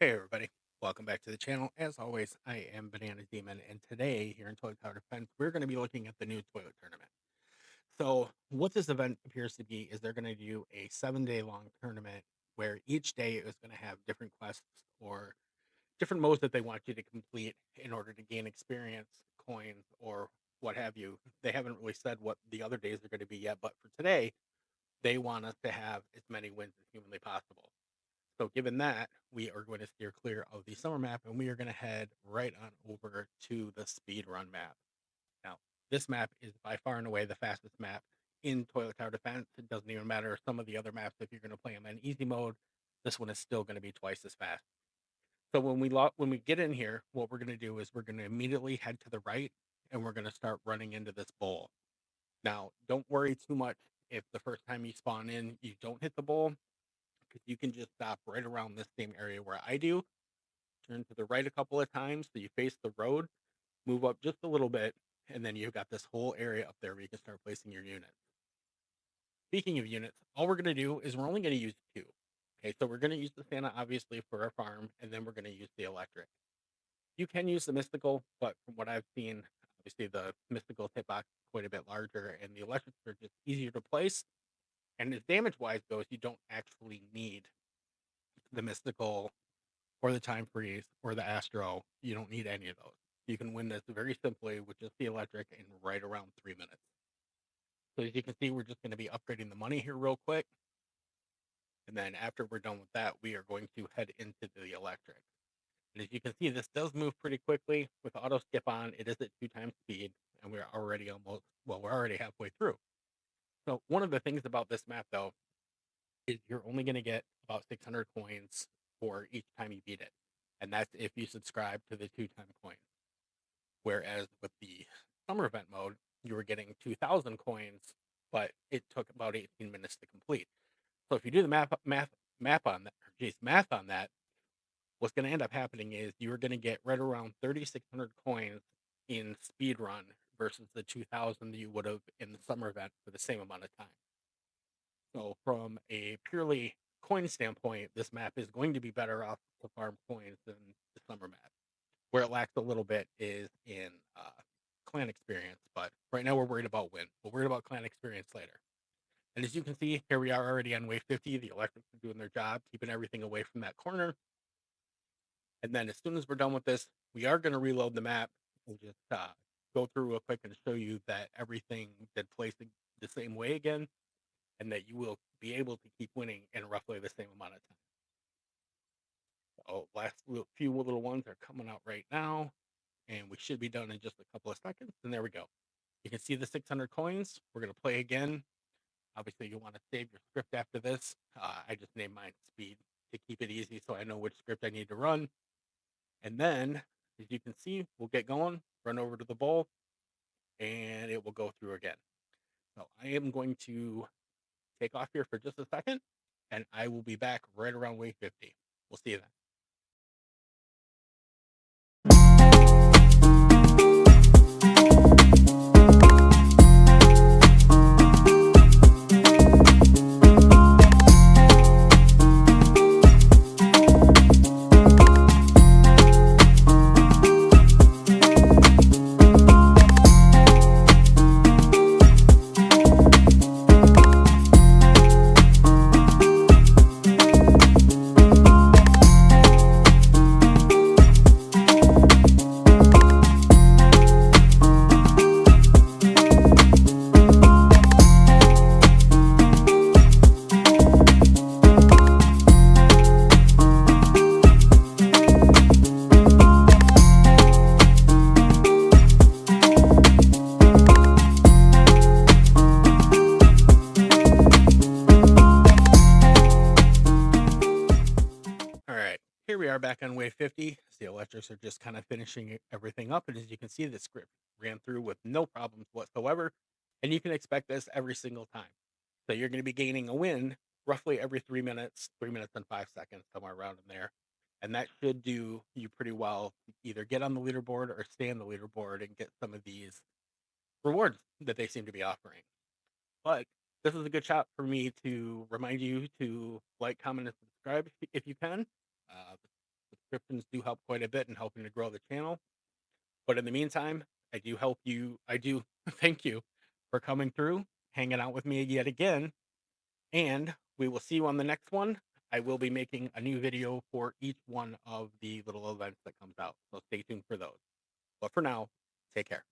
Hey everybody, welcome back to the channel. As always, I am Banana Demon, and today here in Toy Tower Defense, we're going to be looking at the new toilet tournament. So, what this event appears to be is they're going to do a 7-day long tournament where each day is going to have different quests or different modes that they want you to complete in order to gain experience, coins, or what have you. They haven't really said what the other days are going to be yet, but for today, they want us to have as many wins as humanly possible. So given that, we are going to steer clear of the summer map and we are going to head right on over to the speedrun map. Now, this map is by far and away the fastest map in Toilet Tower Defense. It doesn't even matter some of the other maps if you're going to play them in easy mode. This one is still going to be twice as fast. So when we get in here, what we're going to do is we're going to immediately head to the right and we're going to start running into this bowl. Now, don't worry too much if the first time you spawn in you don't hit the bowl, because you can just stop right around this same area where I do, turn to the right a couple of times so you face the road, move up just a little bit, and then you've got this whole area up there where you can start placing your units. Speaking of units, all we're going to do is we're only going to use two. Okay, so we're going to use the Santa obviously for our farm, and then we're going to use the electric. You can use the mystical, but from what I've seen, obviously the mystical hitbox is quite a bit larger, and the electrics are just easier to place. And as damage wise goes, you don't actually need the mystical or the time freeze or the Astro. You don't need any of those. You can win this very simply with just the electric in right around 3 minutes. So as you can see, we're just going to be upgrading the money here real quick. And then after we're done with that, we are going to head into the electric. And as you can see, this does move pretty quickly. With auto skip on, it is at 2 times speed. And we're already we're already halfway through. So one of the things about this map, though, is you're only going to get about 600 coins for each time you beat it. And that's if you subscribe to the 2-time coin. Whereas with the summer event mode, you were getting 2,000 coins, but it took about 18 minutes to complete. So if you do the math on that, math on that, what's going to end up happening is you're going to get right around 3,600 coins in speed run versus the 2,000 that you would have in the summer event for the same amount of time. So from a purely coin standpoint, this map is going to be better off to farm coins than the summer map. Where it lacks a little bit is in clan experience, but right now we're worried about win. We're worried about clan experience later. And as you can see, here we are already on wave 50. The electrics are doing their job, keeping everything away from that corner. And then as soon as we're done with this, we are going to reload the map and just go through real quick and show you that everything did place the same way again, and that you will be able to keep winning in roughly the same amount of time. So few little ones are coming out right now, and we should be done in just a couple of seconds. And there we go. You can see the 600 coins. We're going to play again. Obviously, you want to save your script after this. I just named mine speed to keep it easy so I know which script I need to run. And then, as you can see, we'll get going, run over to the bowl, and it will go through again. So I am going to take off here for just a second, and I will be back right around wave 50. We'll see you then. All right, here we are back on wave 50. The electrics are just kind of finishing everything up. And as you can see, the script ran through with no problems whatsoever. And you can expect this every single time. So you're going to be gaining a win roughly every 3 minutes, 3 minutes and 5 seconds, somewhere around in there. And that should do you pretty well to either get on the leaderboard or stay on the leaderboard and get some of these rewards that they seem to be offering. But this is a good shot for me to remind you to like, comment, and subscribe if you can. subscriptions do help quite a bit in helping to grow the channel. But in the meantime, I do thank you for coming through, hanging out with me yet again, and we will see you on the next one. I will be making a new video for each one of the little events that comes out, so stay tuned for those. But for now, take care.